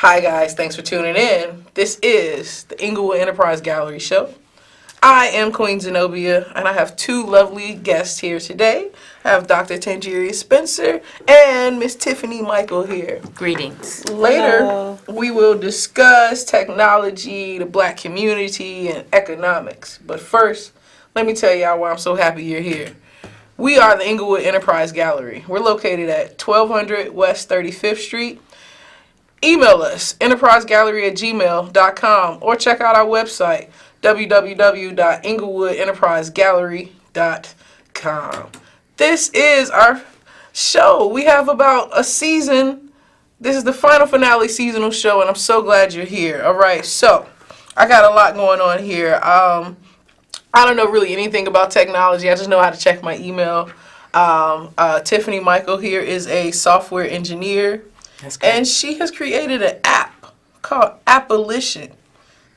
Hi guys, thanks for tuning in. This is the Englewood Enterprise Gallery Show. I am Queen Zenobia, and I have two lovely guests here today. I have Dr. Tangeria Spencer and Miss Tiffany Mikell here. Greetings. Later, Hello. we will discuss technology, the black community, and economics. But first, let me tell y'all why I'm so happy you're here. We are the Englewood Enterprise Gallery. We're located at 1200 West 35th Street. Email us, enterprisegallery@gmail.com, or check out our website, www.englewood.enterprisegallery.com. This is our show. We have about a season. This is the final finale seasonal show, and I'm so glad you're here. All right, so I got a lot going on here. I don't know really anything about technology. I just know how to check my email. Tiffany Mikell here is a software engineer. And she has created an app called Abolition.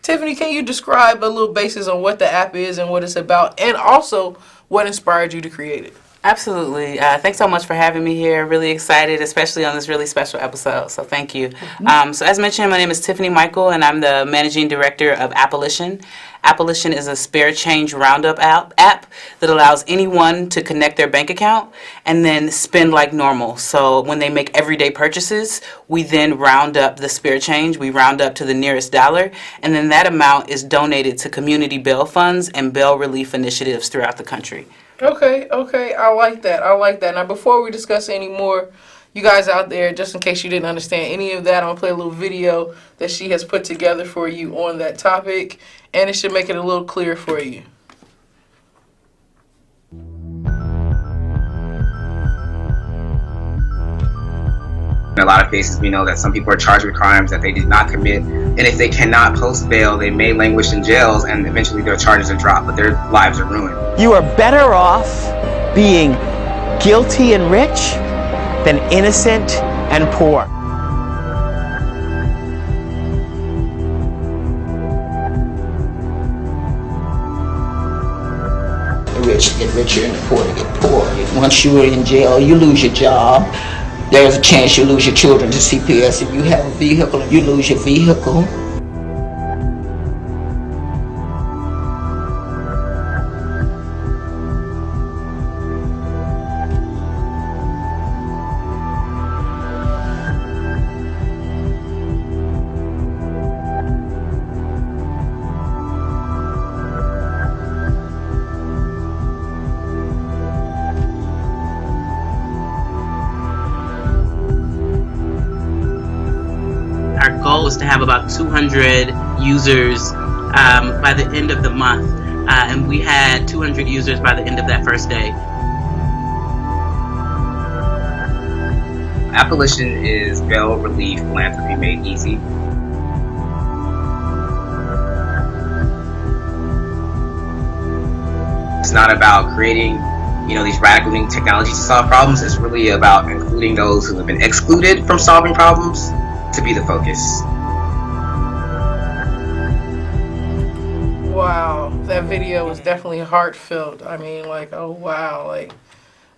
Tiffany, can you describe a little basis on what the app is and what it's about, and also what inspired you to create it? Absolutely. Thanks so much for having me here. Really excited, especially on this really special episode. So thank you. So as mentioned, my name is Tiffany Mikell, and I'm the managing director of Abolition. Abolition is a spare change roundup app that allows anyone to connect their bank account and then spend like normal. So when they make everyday purchases, we then round up the spare change. We round up to the nearest dollar, and then that amount is donated to community bail funds and bail relief initiatives throughout the country. Okay. I like that. Now, before we discuss any more, you guys out there, just in case you didn't understand any of that, I'm going to play a little video that she has put together for you on that topic, and it should make it a little clearer for you. In a lot of cases, we know that some people are charged with crimes that they did not commit, and if they cannot post bail, they may languish in jails, and eventually their charges are dropped, but their lives are ruined. You are better off being guilty and rich than innocent and poor. The rich get richer and the poor get poor. Once you are in jail, you lose your job. There's a chance you lose your children to CPS. If you have a vehicle, you lose your vehicle. Our goal is to have about 200 users by the end of the month, and we had 200 users by the end of that first day. Abolition is bail relief philanthropy made easy. It's not about creating, these radical new technologies to solve problems. It's really about including those who have been excluded from solving problems to be the focus. Wow, that video was definitely heartfelt. I mean, oh wow,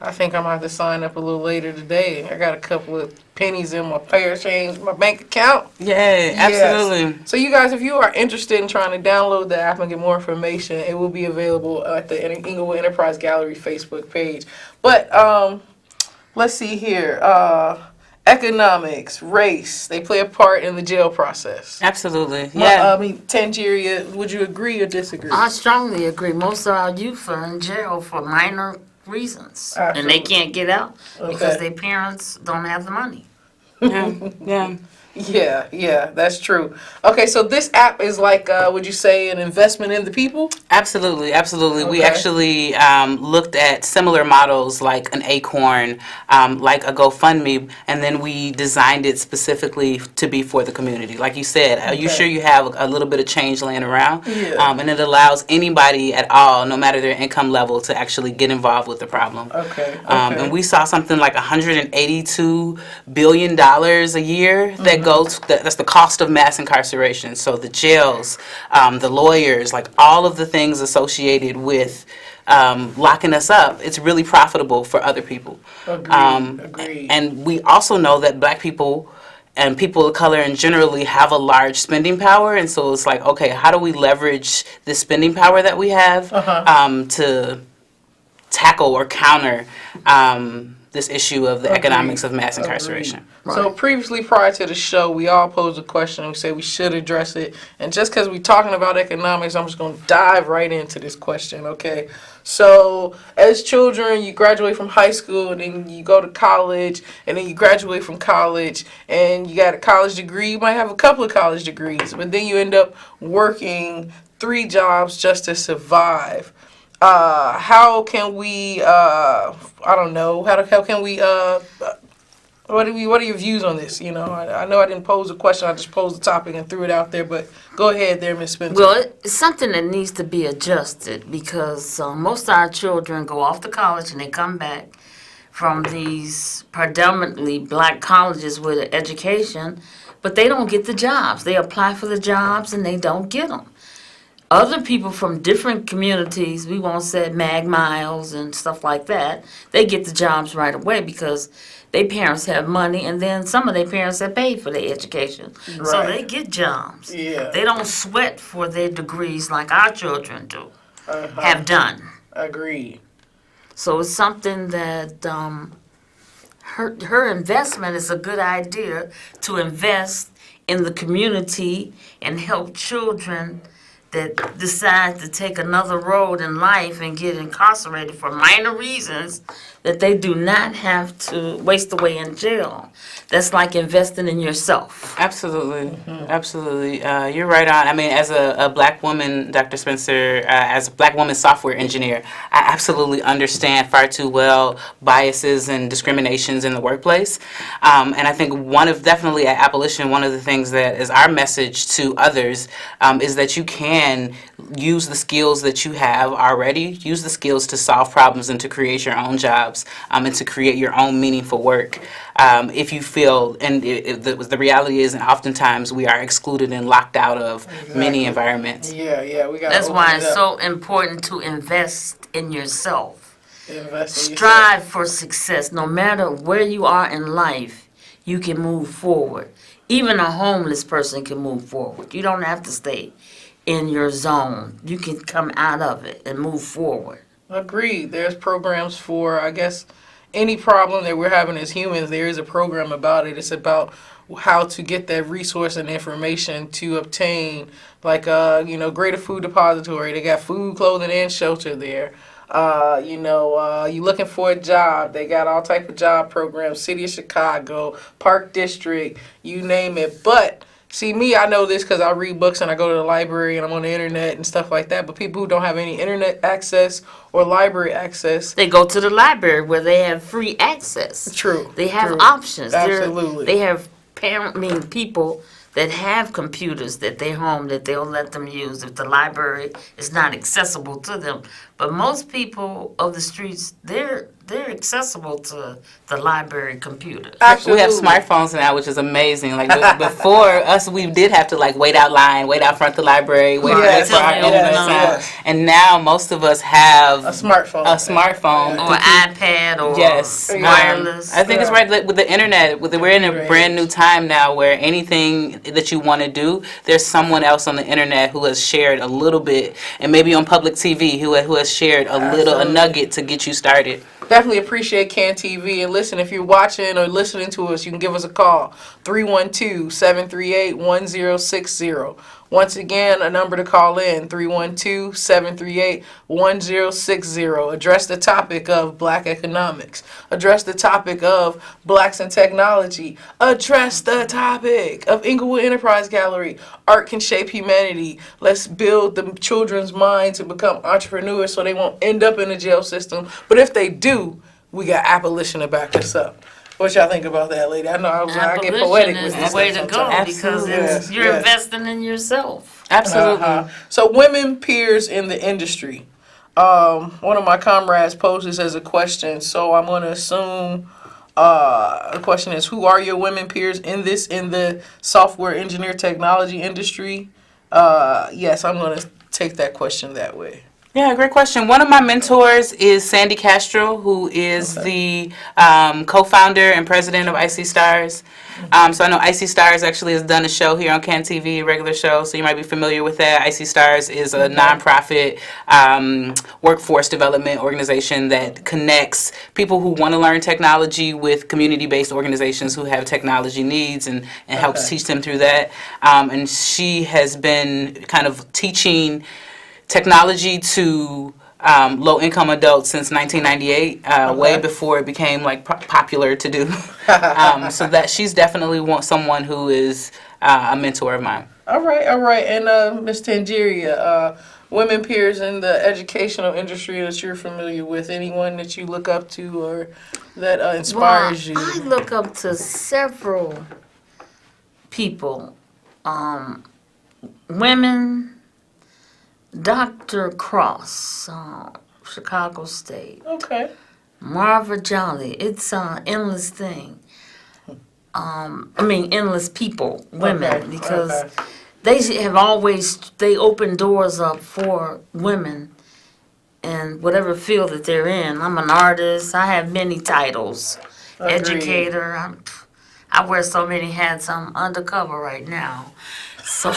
I think I'm gonna have to sign up a little later today. I got a couple of pennies in my pair change, my bank account. Yeah, absolutely. Yes. So you guys, if you are interested in trying to download the app and get more information, it will be available at the Englewood Enterprise Gallery Facebook page. But let's see here. Economics, race, they play a part in the jail process. Absolutely. Yeah. Tangeria, would you agree or disagree? I strongly agree. Most of our youth are in jail for minor reasons. Absolutely. And they can't get out because Okay. their parents don't have the money. Yeah. Yeah, that's true. Okay, so this app is would you say, an investment in the people? Absolutely. Okay. We actually looked at similar models like an Acorn, like a GoFundMe, and then we designed it specifically to be for the community. Like you said, are you sure you have a little bit of change laying around? Yeah. And it allows anybody at all, no matter their income level, to actually get involved with the problem. Okay. And we saw something like $182 billion a year that goes, that's the cost of mass incarceration. So the jails, the lawyers, like all of the things associated with locking us up, it's really profitable for other people. Agreed. And we also know that black people and people of color in generally have a large spending power, and so it's like, okay, how do we leverage the spending power that we have to tackle or counter this issue of the economics of mass incarceration? So previously, prior to the show, we all posed a question and we said we should address it. And just because we're talking about economics, I'm just going to dive right into this question, okay? So as children, you graduate from high school and then you go to college and then you graduate from college and you got a college degree. You might have a couple of college degrees, but then you end up working 3 jobs just to survive. How can we, I don't know, how can we, what are your views on this? You know, I know I didn't pose a question, I just posed a topic and threw it out there, but go ahead there, Ms. Spencer. Well, it's something that needs to be adjusted because most of our children go off to college and they come back from these predominantly black colleges with an education, but they don't get the jobs. They apply for the jobs and they don't get them. Other people from different communities, we won't say Mag Miles and stuff like that, they get the jobs right away because their parents have money and then some of their parents have paid for their education. Right. So they get jobs. Yeah. They don't sweat for their degrees like our children do, have done. Agreed. So it's something that her investment is a good idea to invest in the community and help children that decide to take another road in life and get incarcerated for minor reasons that they do not have to waste away in jail. That's like investing in yourself. Absolutely, absolutely. You're right on. I mean, as a black woman, Dr. Spencer, as a black woman software engineer, I absolutely understand far too well biases and discriminations in the workplace. And I think definitely at Abolition, one of the things that is our message to others is that you can use the skills that you have already, use the skills to solve problems and to create your own jobs and to create your own meaningful work. If you feel, and the reality is, and oftentimes we are excluded and locked out of many environments. Yeah, we got. That's why it's so important to invest in yourself. Invest in Strive for success. No matter where you are in life, you can move forward. Even a homeless person can move forward. You don't have to stay in your zone. You can come out of it and move forward. Agreed. There's programs for, I guess, any problem that we're having as humans. There is a program about it. It's about how to get that resource and information to obtain, like, Greater Food Depository. They got food, clothing, and shelter there. You looking for a job. They got all type of job programs. City of Chicago, Park District, you name it. But see, me, I know this because I read books and I go to the library and I'm on the internet and stuff like that. But people who don't have any internet access or library access, They go to the library where they have free access. True. They have True. options. Absolutely. They have people that have computers that they home that they'll let them use if the library is not accessible to them. But most people of the streets, they're accessible to the library computer. Absolutely. We have smartphones now, which is amazing. Like before us, we did have to wait out front the library, wait for our internet sound. Yes. And now most of us have A smartphone. Or iPad or wireless. I think it's right with the internet. We're in a brand new time now where anything that you want to do, there's someone else on the internet who has shared a little bit, and maybe on public TV who has shared a nugget to get you started. Definitely appreciate CAN TV. And listen, if you're watching or listening to us, you can give us a call, 312-738-1060. Once again, a number to call in, 312-738-1060. Address the topic of black economics. Address the topic of blacks and technology. Address the topic of Englewood Enterprise Gallery. Art can shape humanity. Let's build the children's mind to become entrepreneurs so they won't end up in the jail system. But if they do, we got Abolition to back us up. What y'all think about that, lady? I know I get poetic with this. Abolition is the way to go Absolutely. because you're investing in yourself. Absolutely. So women peers in the industry. One of my comrades posed this as a question, so I'm going to assume the question is, who are your women peers in the software engineer technology industry? Yes, I'm going to take that question that way. Yeah, great question. One of my mentors is Sandy Castro, who is the co-founder and president of Icy Stars. So I know Icy Stars actually has done a show here on Can TV, a regular show, so you might be familiar with that. Icy Stars is a nonprofit workforce development organization that connects people who want to learn technology with community-based organizations who have technology needs and helps teach them through that. And she has been kind of teaching technology to low-income adults since 1998, way before it became like popular to do. So that she's definitely someone who is a mentor of mine. All right. And Miss Tangeria, women peers in the educational industry that you're familiar with, anyone that you look up to or that inspires you? I look up to several people, women. Dr. Cross, Chicago State. Okay. Marva Jolly. It's an endless thing. Endless people, women, because they open doors up for women in whatever field that they're in. I'm an artist. I have many titles. Agreed. Educator. I wear so many hats. I'm undercover right now. So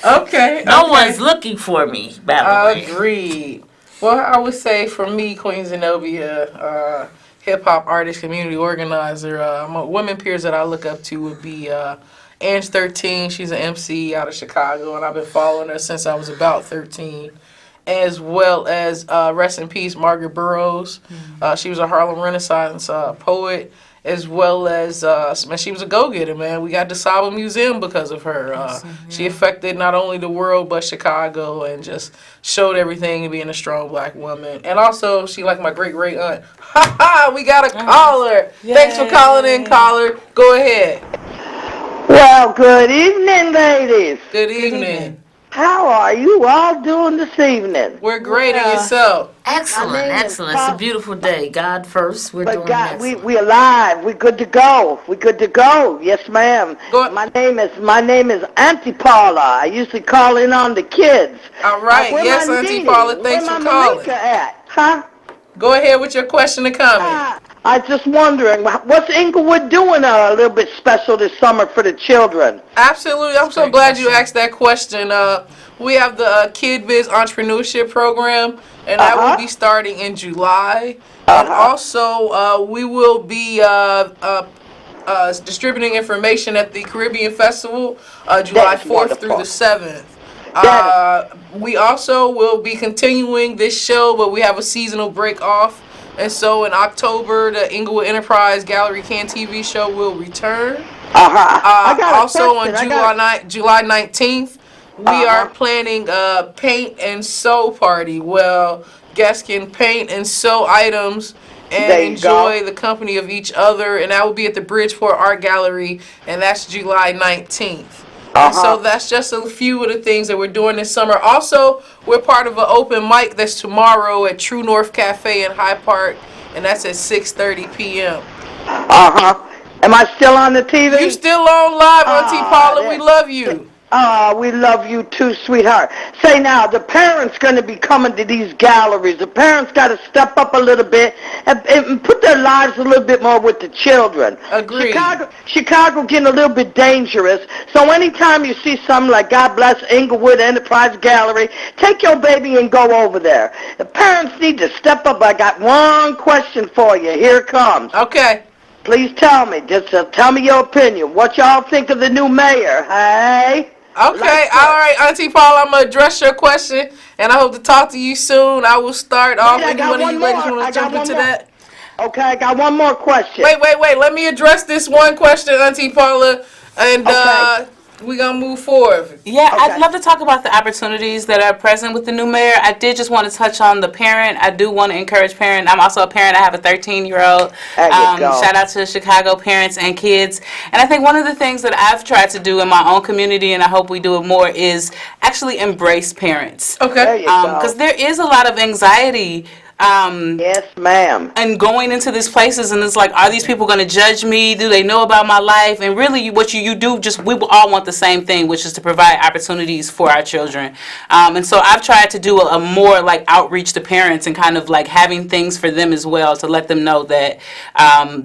Okay. no one's looking for me, by the way. Agreed. Well, I would say for me, Queen Zenobia, hip-hop artist, community organizer, women peers that I look up to would be Ange 13. She's an MC out of Chicago, and I've been following her since I was about 13. As well as, rest in peace, Margaret Burroughs. She was a Harlem Renaissance poet. As well as, she was a go-getter, man. We got the Saba Museum because of her. She affected not only the world, but Chicago, and just showed everything in being a strong black woman. And also, she like my great-great-aunt. Ha-ha! We got a caller! Yay. Thanks for calling in, caller. Go ahead. Well, good evening, ladies. Good evening. How are you all doing this evening? We're great at yourself. Excellent. It's a beautiful day. God first. We're doing excellent. We alive. We good to go. Yes, ma'am. My name is Auntie Paula. I usually call in on the kids. All right. Yes, Auntie Paula. Thanks for calling. Huh? Go ahead with your question and comment. I just wondering, what's Englewood doing a little bit special this summer for the children? Absolutely. I'm so glad you asked that question. We have the Kid Biz Entrepreneurship Program, and that will be starting in July. And also, we will be distributing information at the Caribbean Festival, July 4th through the 7th. We also will be continuing this show, but we have a seasonal break off. And so in October, the Englewood Enterprise Gallery Can TV show will return. Also on July 19th, we are planning a paint and sew party. Well, guests can paint and sew items and enjoy the company of each other. And that will be at the Bridgeport Art Gallery, and that's July 19th. And so that's just a few of the things that we're doing this summer. Also, we're part of an open mic that's tomorrow at True North Cafe in Hyde Park, and that's at 6:30 p.m. Am I still on the TV? You still on live, Auntie Paula. We love you. We love you too, sweetheart. Say now, the parents going to be coming to these galleries. The parents got to step up a little bit and put their lives a little bit more with the children. Agreed. Chicago getting a little bit dangerous. So anytime you see something like God Bless Englewood Enterprise Gallery, take your baby and go over there. The parents need to step up. I got one question for you. Here it comes. Okay. Please tell me. Just tell me your opinion. What y'all think of the new mayor, hey? Okay, all right, Auntie Paula, I'm going to address your question, and I hope to talk to you soon. I will start off. Anyone of you ladies want to jump into that? Okay, I got one more question. Wait. Let me address this one question, Auntie Paula, and we're going to move forward. Yeah, I'd love to talk about the opportunities that are present with the new mayor. I did just want to touch on the parent. I do want to encourage parent. I'm also a parent. I have a 13-year-old. Shout out to Chicago parents and kids. And I think one of the things that I've tried to do in my own community, and I hope we do it more, is actually embrace parents. Okay. Because there is a lot of anxiety Yes, ma'am. And going into these places, and it's like, are these people going to judge me? Do they know about my life? And really, what you do, just we all want the same thing, which is to provide opportunities for our children. And so I've tried to do a more like outreach to parents and kind of like having things for them as well to let them know that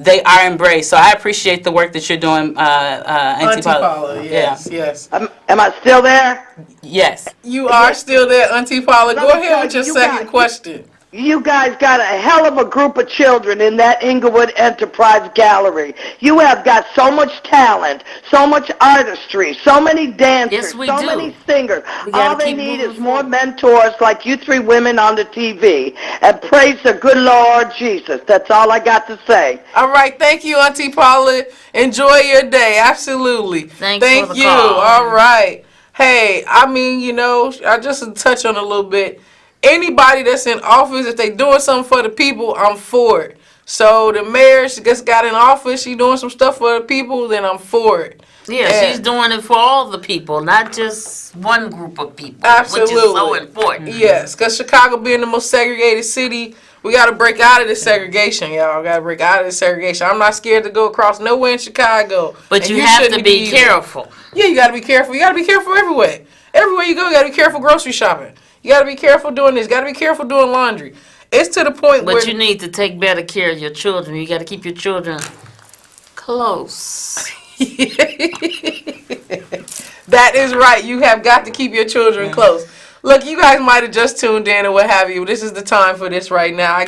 they are embraced. So I appreciate the work that you're doing, Auntie Paula. Yes, yes. Am I still there? Yes. You are still there, Auntie Paula. Go Let me ahead with tell your you, second guys- question. You guys got a hell of a group of children in that Englewood Enterprise Gallery. You have got so much talent, so much artistry, so many dancers, Yes, we so do. many singers. We gotta All they keep need moving is more forward. mentors like you three women on the TV. And praise the good Lord Jesus. That's all I got to say. All right, thank you, Auntie Paula. Enjoy your day. Absolutely. Thanks Thank for the you. call. All right. Hey, I mean, I just to touch on a little bit. Anybody that's in office, if they doing something for the people, I'm for it. So the mayor, she just got in office, she doing some stuff for the people, then I'm for it. Yeah, And- she's doing it for all the people, not just one group of people, Absolutely. which is so important. Yes, because Chicago being the most segregated city, we got to break out of this segregation, y'all. Got to break out of this segregation. I'm not scared to go across nowhere in Chicago. But and you have to shouldn't be either. careful. Yeah, you got to be careful. You got to be careful everywhere. Everywhere you go, you got to be careful grocery shopping. You got to be careful doing this. Got to be careful doing laundry. It's to the point where... But you need to take better care of your children. You got to keep your children close. That is right. You have got to keep your children close. Look, you guys might have just tuned in or what have you. This is the time for this right now.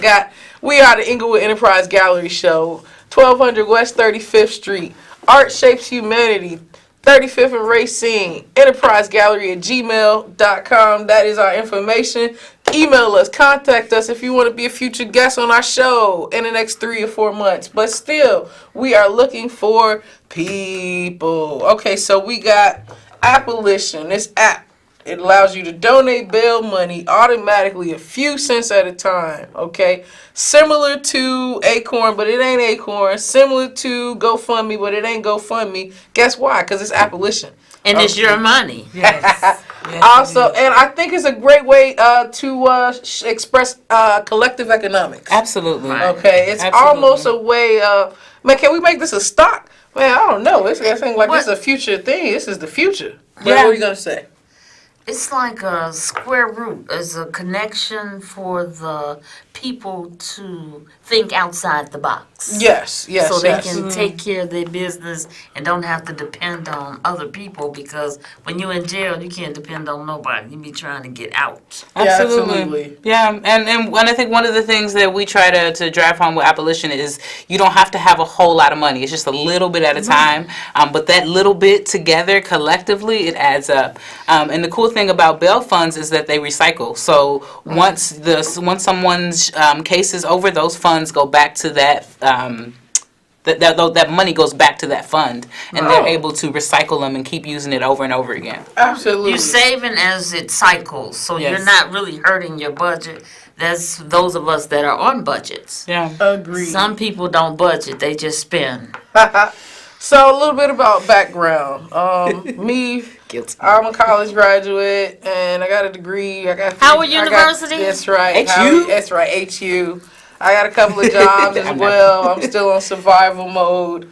We are the Englewood Enterprise Gallery Show, 1200 West 35th Street. Art Shapes Humanity, 35th and Racine, enterprisegallery@gmail.com. That is our information. Email us, contact us if you want to be a future guest on our show in the next 3 or 4 months. But still, we are looking for people. Okay, so we got Abolition, this app. It allows you to donate bail money automatically, a few cents at a time, okay? Similar to Acorn, but it ain't Acorn. Similar to GoFundMe, but it ain't GoFundMe. Guess why? Because it's Abolition. And it's your money. Also, and I think it's a great way to express collective economics. Absolutely. Okay, it's Absolutely. almost a way of, man, can we make this a stock? Man, I don't know. It's a thing like this is a future thing. This is the future. But Yeah. what are you going to say? It's like a square root as a connection for the people to think outside the box. Yes, yes, So they yes. can take care of their business and don't have to depend on other people, because when you're in jail, you can't depend on nobody. You be trying to get out. Absolutely. Yeah, and I think one of the things that we try to drive home with Abolition is you don't have to have a whole lot of money. It's just a little bit at a time. But that little bit together, collectively, it adds up. And the cool thing about bail funds is that they recycle. So once someone's case is over, those funds go back to that. That money goes back to that fund, and they're able to recycle them and keep using it over and over again. Absolutely. You're saving as it cycles, so Yes. you're not really hurting your budget. That's those of us that are on budgets. Yeah. Agreed. Some people don't budget, they just spend. So a little bit about background. Me, I'm a college graduate, and I got a degree. I got Howard University? That's right. HU? That's right. HU. I got a couple of jobs as well. I'm still on survival mode.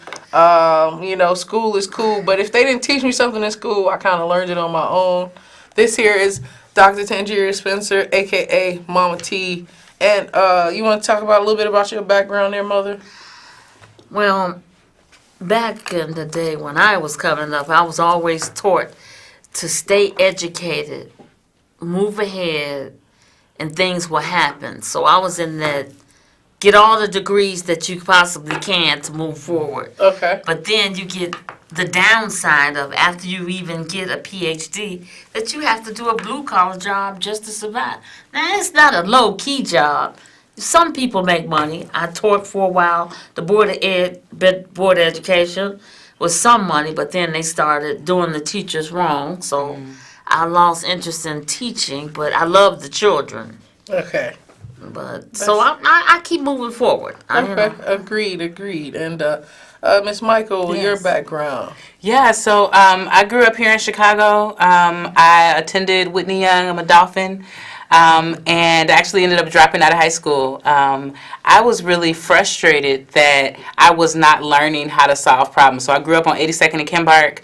School is cool, but if they didn't teach me something in school, I kind of learned it on my own. This here is Dr. Tangeria Spencer, a.k.a. Mama T. And you want to talk about a little bit about your background there, Mother? Well, back in the day when I was coming up, I was always taught to stay educated, move ahead, and things will happen. So I was in that, get all the degrees that you possibly can to move forward. Okay. But then you get the downside of, after you even get a PhD, that you have to do a blue-collar job just to survive. Now, it's not a low-key job. Some people make money. I taught for a while. The Board of Education was some money, but then they started doing the teachers wrong, so I lost interest in teaching, but I love the children. Okay. But so I keep moving forward. Okay. Agreed. And Miss Mikell, your background. Yeah, so I grew up here in Chicago. I attended Whitney Young. I'm a Dolphin. and actually ended up dropping out of high school. I was really frustrated that I was not learning how to solve problems. So I grew up on 82nd and Kimbark,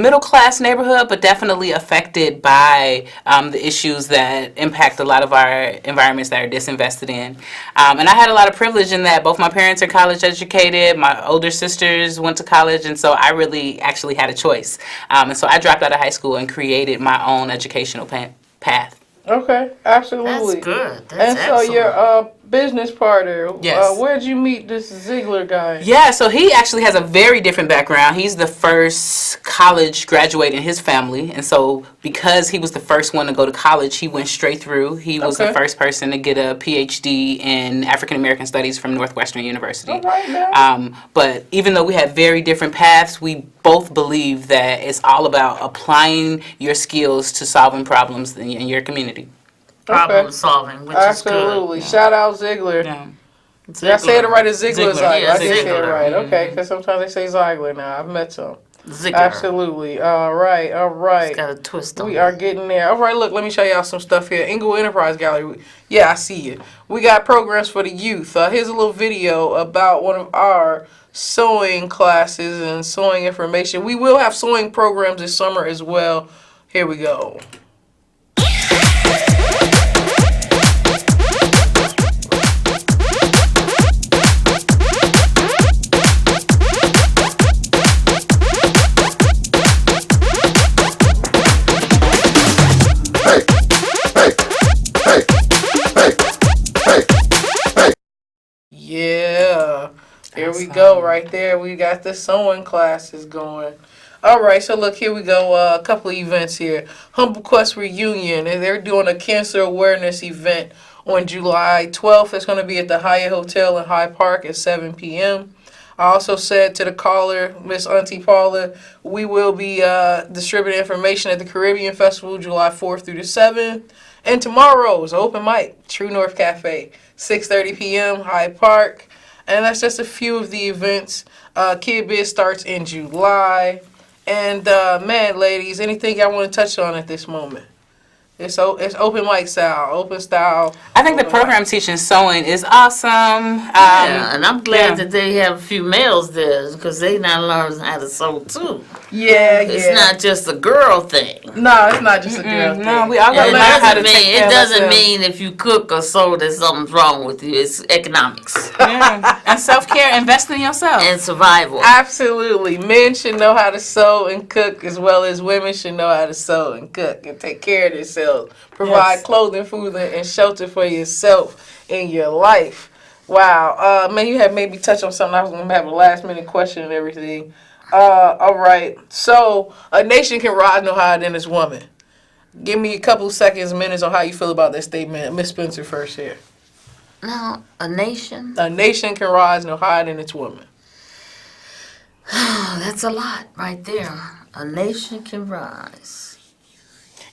middle class neighborhood, but definitely affected by the issues that impact a lot of our environments that are disinvested in. And I had a lot of privilege in that. Both my parents are college educated. My older sisters went to college, and so I really actually had a choice. And so I dropped out of high school and created my own educational path. Okay, absolutely. That's good. That's and so excellent. your business partner, Yes. where'd you meet this Ziegler guy? Yeah, so he actually has a very different background. He's the first college graduate in his family, and so because he was the first one to go to college, he went straight through. He was the first person to get a PhD in African American Studies from Northwestern University. All right, now. But even though we had very different paths, we both believe that it's all about applying your skills to solving problems in your community. Problem solving, which Absolutely. is good. Shout out Ziegler. Yeah. Did I say it right? It's Ziegler. Ziegler. I Yeah, did say it Ziegler. right. Okay, because sometimes they say Ziegler now. I've met some. Ziegler. Absolutely. All right. It's got a twist on We it. are getting there. All right, look, let me show y'all some stuff here. Englewood Enterprise Gallery. Yeah, I see you. We got programs for the youth. Here's a little video about one of our sewing classes and sewing information. We will have sewing programs this summer as well. Here we go. Yeah, here we go right there. We got the sewing classes going. All right, so look, here we go. A couple of events here. Humble Quest Reunion, and they're doing a cancer awareness event on July 12th. It's going to be at the Hyatt Hotel in Hyde Park at 7 p.m. I also said to the caller, Miss Auntie Paula, we will be distributing information at the Caribbean Festival July 4th through the 7th. And tomorrow is open mic, True North Cafe, 6:30 p.m., Hyde Park. And that's just a few of the events. Kid Biz starts in July. And, man, ladies, anything y'all want to touch on at this moment? It's open mic style, open style. I think the program teaching sewing is awesome. Yeah, and I'm glad that they have a few males there because they now learn how to sew too. Yeah, It's not just a girl thing. No, it's not just a girl thing. No, we all gotta It learn how to doesn't take mean care it of doesn't ourselves. mean if you cook or sew that something's wrong with you. It's economics Yeah. And self-care, invest in yourself. and survival. Absolutely. Men should know how to sew and cook as well as women should know how to sew and cook and take care of themselves. Provide clothing, food, and shelter for yourself in your life. Wow. Man, you have made me touch on something. I was going to have a last minute question and everything. All right. So, a nation can rise no higher than its woman. Give me a couple seconds, minutes on how you feel about that statement. Miss Spencer first here. Now, a nation? A nation can rise no higher than its woman. Oh, that's a lot right there. A nation can rise.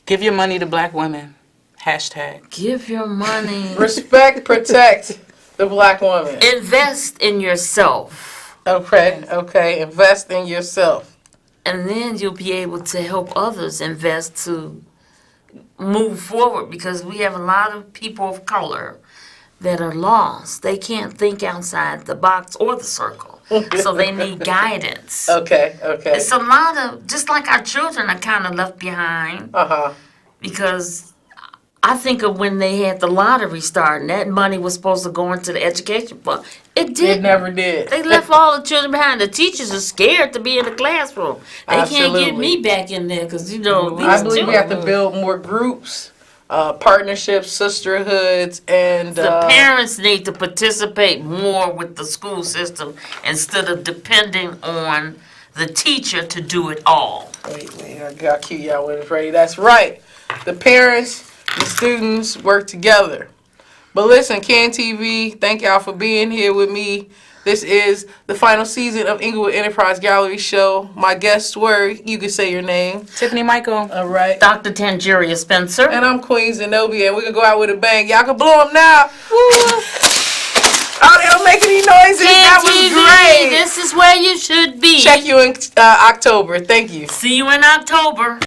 Give your money to black women. Hashtag. Give your money. Respect, protect the black woman. Invest in yourself. Okay. Invest in yourself. And then you'll be able to help others invest to move forward because we have a lot of people of color that are lost. They can't think outside the box or the circle. So they need guidance. Okay. It's a lot of, just like our children are kind of left behind because I think of when they had the lottery starting, that money was supposed to go into the education fund. It didn't. It never did. They left all the children behind. The teachers are scared to be in the classroom. They can't Absolutely. get me back in there because, you know, I these believe we have to build more groups, partnerships, sisterhoods, and the parents need to participate more with the school system instead of depending on the teacher to do it all. Wait, I got cue y'all when it's ready. That's right. The parents, the students work together. But listen, Can TV, thank y'all for being here with me. This is the final season of Englewood Enterprise Gallery Show. My guests were, you can say your name. Tiffany Mikell. All right. Dr. Tangeria Spencer. And I'm Queen Zenobia, and we're going to go out with a bang. Y'all can blow them now. Woo. Oh, they don't make any noises. That was TV, great. this is where you should be. Check you in October. Thank you. See you in October.